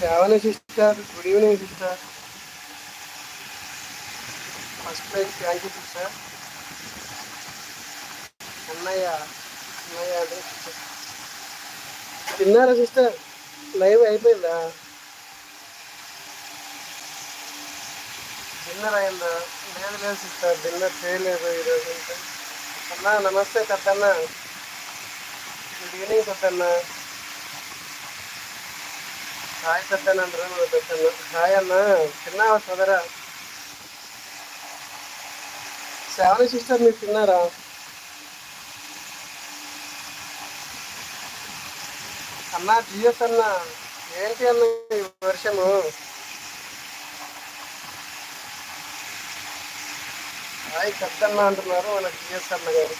Shravani sister, good evening sister. First prize thank you sister. అన్నయ్య అన్నయ్య అదే సిస్టర్. తిన్నారా సిస్టర్? లైవ్ అయిపోయిందా? డిన్నర్ అయిందా? లేదు లేదు సిస్టర్, డిన్నర్ చేయలేదు ఈరోజు. ఇంకా అన్నా నమస్తే పెద్దన్న, గుడ్ ఈవినింగ్ పెద్దన్న. హాయ్ పెద్దన్న అంటారు పెద్దన్న. హాయ్ అన్న, తిన్నావా సోదరా? శ్రావణి సిస్టర్ మీరు తిన్నారా? అన్నా జిఎస్ అన్న, ఏంటి అన్న ఈ వర్షము? హాయ్ పెద్దన్న అంటున్నారు మన జిఎస్ అన్న గారు.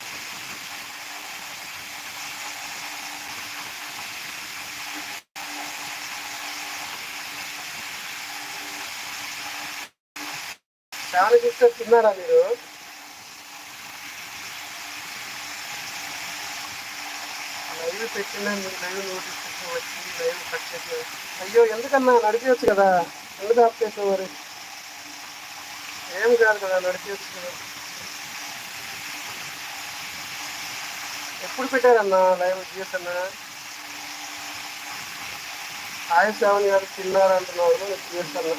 శ్రావణి సిస్టర్ తిన్నారా మీరు? లైవ్ పెట్టినా మీరు లైవ్ నోటిఫికేషన్ వచ్చి లైవ్ కట్ చేసిన. అయ్యో ఎందుకన్నా, నడిపించచ్చు కదా, ఎందుకు ఆఫ్ చేసావు మరి? ఏం కాదు కదా, నడిపించచ్చు కదా. ఎప్పుడు పెట్టారన్నా లైవ్ జిఎస్ అన్న? హాయ్ శ్రావణి గారు తిన్నారంటున్నారు జిఎస్ అన్న.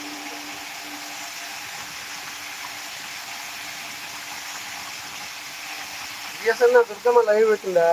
జిఎస్ అన్న దుర్గమ్మ లైవ్ పెట్టిందా?